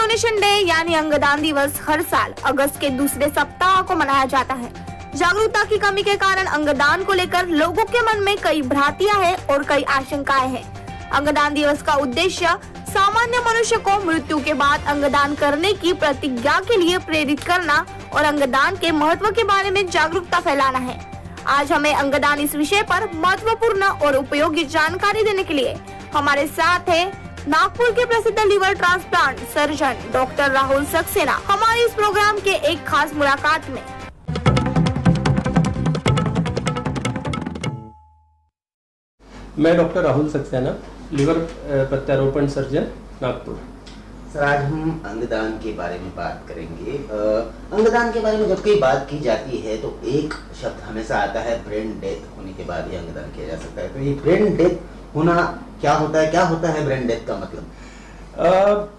Donation day यानी अंगदान दिवस हर साल अगस्त के दूसरे सप्ताह को मनाया जाता है। जागरूकता की कमी के कारण अंगदान को लेकर लोगों के मन में कई भ्रांतियां हैं और कई आशंकाएं हैं। अंगदान दिवस का उद्देश्य सामान्य मनुष्य को मृत्यु के बाद अंगदान करने की प्रतिज्ञा के लिए प्रेरित करना और अंगदान के महत्व के बारे में जागरूकता फैलाना है। आज हमें अंगदान इस विषय पर महत्वपूर्ण और उपयोगी जानकारी देने के लिए हमारे साथ है नागपुर के प्रसिद्ध liver transplant surgeon doctor Rahul Saxena हमारे इस प्रोग्राम के एक खास मुलाकात में। मैं डॉक्टर राहुल सक्सेना, लिवर प्रत्यारोपण सर्जन, नागपुर। सर, आज हम अंगदान के बारे में बात करेंगे। अंगदान के बारे में जब कोई बात की जाती है तो एक शब्द हमेशा आता है, ब्रेन डेथ होने के बाद ही अंगदान किया जा सकता है। तो ये ब्रेन डेथ होना क्या होता है ब्रेन डेथ का मतलब?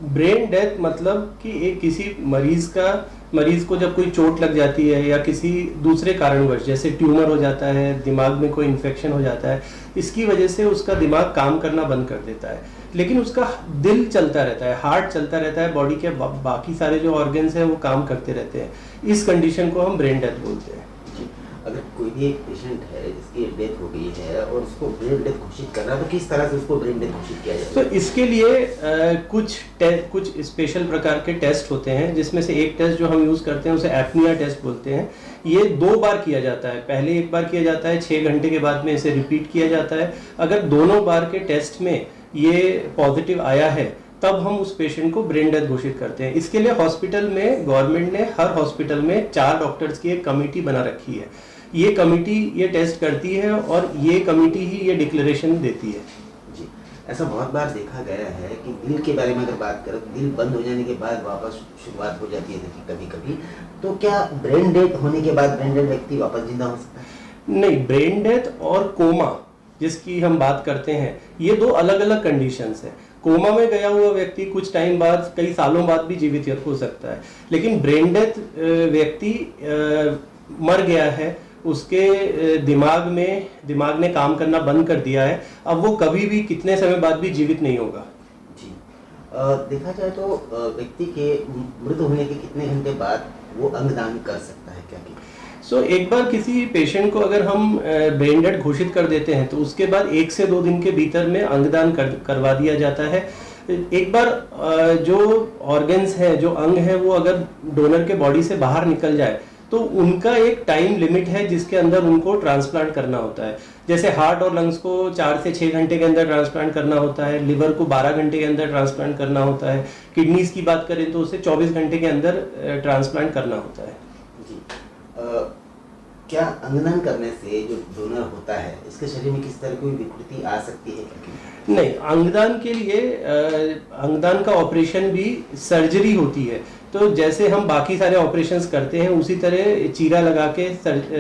ब्रेन डेथ मतलब कि एक किसी मरीज को जब कोई चोट लग जाती है या किसी दूसरे कारणवश, जैसे ट्यूमर हो जाता है, दिमाग में कोई इन्फेक्शन हो जाता है, इसकी वजह से उसका दिमाग काम करना बंद कर देता है, लेकिन उसका दिल चलता रहता है, हार्ट चलता रहता है, बॉडी के बाकी सारे जो ऑर्गन्स हैं वो काम करते रहते हैं। इस कंडीशन को हम ब्रेन डेथ बोलते हैं। अगर कोई भी एक पेशेंट है जिसकी डेथ हो गई है और उसको ब्रेन डेथ घोषित करना, तो किस तरह से उसको ब्रेन डेथ घोषित किया जाए? तो इसके लिए कुछ स्पेशल प्रकार के टेस्ट होते हैं, जिसमें से एक टेस्ट जो हम यूज करते हैं उसे एपनिया टेस्ट बोलते हैं। ये 2 बार किया जाता है। पहले एक बार किया जाता है, 6 घंटे के बाद में इसे रिपीट किया जाता है। अगर दोनों बार के टेस्ट में ये पॉजिटिव आया है तब हम उस पेशेंट को ब्रेन डेथ घोषित करते हैं। इसके लिए हॉस्पिटल में गवर्नमेंट ने हर हॉस्पिटल में 4 डॉक्टर्स की एक कमेटी बना रखी है। ये कमेटी ये टेस्ट करती है और ये कमेटी ही ये डिक्लेरेशन देती है। जी, ऐसा बहुत बार देखा गया है कि दिल के बारे में अगर बात करें तो दिल बंद हो जाने के बाद वापस शुरुआत हो जाती है कभी-कभी। तो क्या ब्रेन डेथ होने के बाद ब्रेन डेड व्यक्ति वापस जिंदा हो सकता है? नहीं, ब्रेन डेथ और कोमा जिसकी हम बात करते हैं, ये 2 अलग अलग कंडीशंस हैं। कोमा में गया हुआ व्यक्ति कुछ टाइम बाद, कई सालों बाद भी जीवित हो सकता है, लेकिन ब्रेन डेथ व्यक्ति मर गया है, उसके दिमाग ने काम करना बंद कर दिया है, अब वो कभी भी कितने समय बाद भी जीवित नहीं होगा। जी, देखा जाए तो व्यक्ति के मृत्यु होने के कितने घंटे बाद वो अंगदान कर सकता है? क्या एक बार किसी पेशेंट को अगर हम ब्रेन डेड घोषित कर देते हैं तो उसके बाद 1 से 2 दिन के भीतर में अंगदान करवा दिया जाता है। एक बार जो ऑर्गन्स हैं, जो अंग हैं, वो अगर डोनर के बॉडी से बाहर निकल जाए तो उनका एक टाइम लिमिट है जिसके अंदर उनको ट्रांसप्लांट करना होता है। जैसे हार्ट और लंग्स को 4 से 6 घंटे के अंदर ट्रांसप्लांट करना होता है, लिवर को 12 घंटे के अंदर ट्रांसप्लांट करना होता है, किडनीज की बात करें तो उसे 24 घंटे के अंदर ट्रांसप्लांट करना होता है। जी, क्या अंगदान करने से जो डोनर होता है इसके शरीर में किस तरह की विकृति आ सकती है? नहीं, अंगदान के लिए अंगदान का ऑपरेशन भी सर्जरी होती है। तो जैसे हम बाकी सारे ऑपरेशंस करते हैं उसी तरह चीरा लगा के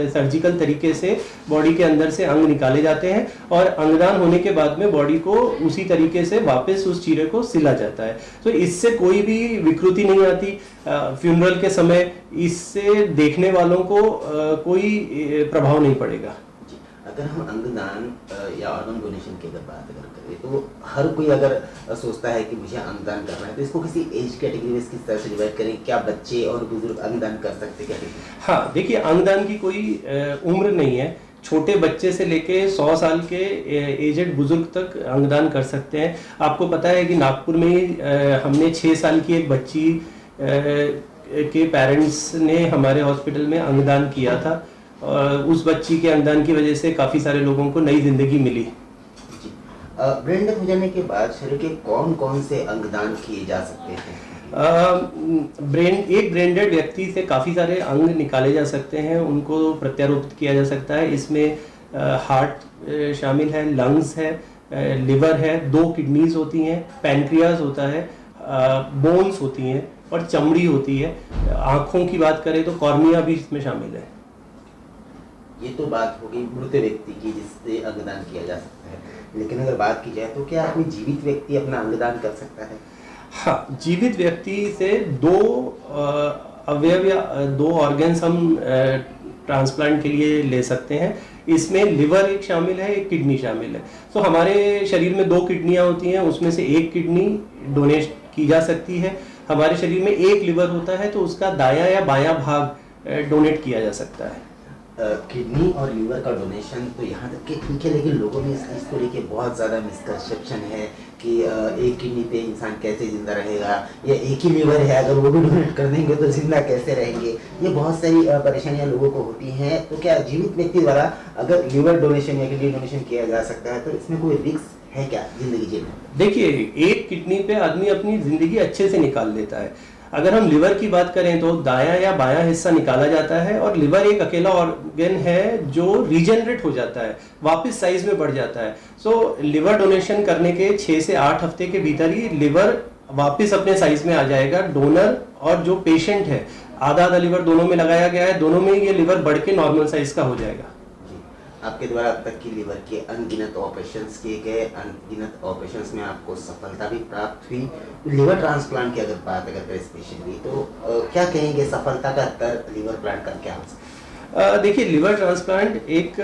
सर्जिकल तरीके से बॉडी के अंदर से अंग निकाले जाते हैं और अंगदान होने के बाद में बॉडी को उसी तरीके से वापस उस चीरे को सिला जाता है। तो इससे कोई भी विकृति नहीं आती। फ्यूनरल के समय इससे देखने वालों को कोई प्रभाव नहीं पड़ेगा। अगर हम अंगदान या ऑर्गन डोनेशन की अगर बात करें तो हर कोई अगर सोचता है कि मुझे अंगदान करना है तो इसको किसी एज कैटेगरी में किस तरह से डिवाइड करें? क्या बच्चे और बुजुर्ग अंगदान कर सकते हैं? हाँ, देखिए, अंगदान की कोई उम्र नहीं है। छोटे बच्चे से लेके 100 साल के एजेड बुजुर्ग तक अंगदान कर सकते हैं। आपको पता है कि नागपुर में ही हमने 6 साल की एक बच्ची के पेरेंट्स ने हमारे हॉस्पिटल में अंगदान किया था और उस बच्ची के अंगदान की वजह से काफी सारे लोगों को नई जिंदगी मिली। ब्रेन डेथ हो जाने के बाद शरीर के कौन-कौन से अंगदान किए जा सकते हैं? एक ब्रेन डेड व्यक्ति से काफी सारे अंग निकाले जा सकते हैं, उनको प्रत्यारोपित किया जा सकता है। इसमें हार्ट शामिल है, लंग्स है, लिवर है, 2 किडनीज होती हैं, पैनक्रियाज होता है, बोन्स होती हैं और चमड़ी होती है। आंखों की बात करें तो कॉर्निया भी इसमें शामिल है। ये तो बात होगी मृत व्यक्ति की जिससे अंगदान किया जा सकता है, लेकिन अगर बात की जाए तो क्या कोई जीवित व्यक्ति अपना अंगदान कर सकता है? हाँ, जीवित व्यक्ति से 2 अवयव या 2 ऑर्गन्स हम ट्रांसप्लांट के लिए ले सकते हैं। इसमें लिवर एक शामिल है, एक किडनी शामिल है। तो हमारे शरीर में 2 किडनियां होती हैं, उसमें से एक किडनी की जा सकती है। हमारे शरीर में एक लिवर होता है तो उसका दायां या बायां भाग डोनेट किया जा सकता है। किडनी और लीवर का डोनेशन तो यहाँ तक कि ठीक है, लेकिन लोगों में इसको लेके बहुत ज़्यादा मिसकंसेप्शन है कि एक किडनी पे इंसान कैसे जिंदा रहेगा, या एक ही लीवर है अगर वो भी डोनेट कर देंगे तो जिंदा कैसे रहेंगे। ये बहुत सारी परेशानियाँ लोगों को होती हैं। तो क्या जीवित व्यक्ति द्वारा अगर लीवर डोनेशन या किडनी डोनेशन किया जा सकता है तो इसमें कोई रिस्क है क्या जिंदगी जीने? देखिए, एक किडनी पे आदमी अपनी जिंदगी अच्छे से निकाल लेता है। अगर हम लिवर की बात करें तो दायां या बायां हिस्सा निकाला जाता है और लिवर एक अकेला ऑर्गन है जो रीजनरेट हो जाता है, वापस साइज में बढ़ जाता है। सो लिवर डोनेशन करने के 6 से 8 हफ्ते के भीतर ही लिवर वापस अपने साइज में आ जाएगा। डोनर और जो पेशेंट है, आधा आधा लिवर दोनों में लगाया गया है, दोनों में ये लिवर बढ़ के नॉर्मल साइज का हो जाएगा। आपके द्वारा अब तक की लीवर के अनगिनत ऑपरेशंस किए गए, अनगिनत ऑपरेशंस में आपको सफलता भी प्राप्त हुई। लीवर ट्रांसप्लांट की अगर बात करें स्पेशली तो क्या कहेंगे सफलता का दर लीवर प्लांट का क्या हो सकता है? देखिए, लिवर ट्रांसप्लांट एक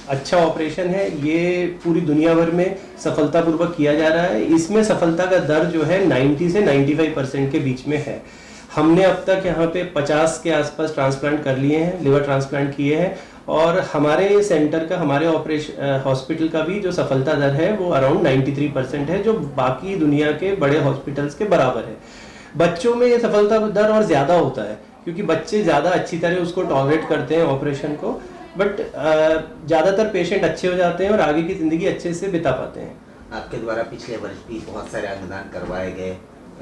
अच्छा ऑपरेशन है। ये पूरी दुनिया भर में सफलतापूर्वक किया जा रहा है। इसमें सफलता का दर जो है 90 से 95% के बीच में है। हमने अब तक यहाँ पे 50 के आसपास ट्रांसप्लांट कर लिए हैं, लिवर ट्रांसप्लांट किए हैं, और हमारे सेंटर का, हमारे ऑपरेशन हॉस्पिटल का भी जो सफलता दर है वो अराउंड 93% है, जो बाकी दुनिया के बड़े हॉस्पिटल्स के बराबर है। बच्चों में ये सफलता दर और ज़्यादा होता है क्योंकि बच्चे ज़्यादा अच्छी तरह उसको टॉलरेट करते हैं ऑपरेशन को, बट ज़्यादातर पेशेंट अच्छे हो जाते हैं और आगे की ज़िंदगी अच्छे से बिता पाते हैं। आपके द्वारा पिछले वर्ष भी बहुत सारे अंगदान करवाए गए,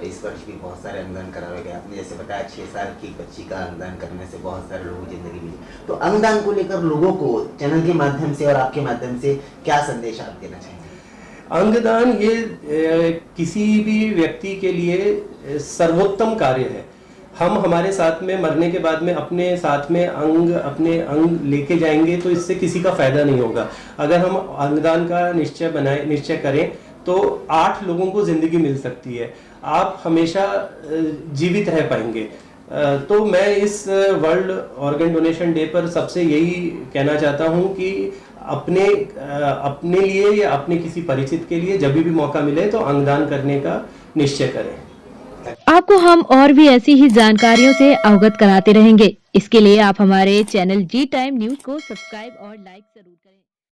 इस वर्ष भी बहुत सारे अंगदान कराए गए। आपने जैसे बताया 6 साल की बच्ची का अंगदान करने से बहुत सारे लोगों की जिंदगी मिली। तो अंगदान को लेकर लोगों को चैनल के माध्यम से और आपके माध्यम से क्या संदेश आप देना चाहेंगे? अंगदान ये किसी भी व्यक्ति के लिए सर्वोत्तम कार्य है। हम हमारे साथ में मरने के बाद में अपने साथ में अपने अंग लेके जाएंगे तो इससे किसी का फायदा नहीं होगा। अगर हम अंगदान का निश्चय करें तो 8 लोगों को जिंदगी मिल सकती है, आप हमेशा जीवित रह पाएंगे। तो मैं इस वर्ल्ड ऑर्गन डोनेशन डे पर सबसे यही कहना चाहता हूं कि अपने लिए या अपने किसी परिचित के लिए जब भी मौका मिले तो अंगदान करने का निश्चय करें। आपको हम और भी ऐसी ही जानकारियों से अवगत कराते रहेंगे। इसके लिए आप हमारे चैनल जी टाइम न्यूज को सब्सक्राइब और लाइक जरूर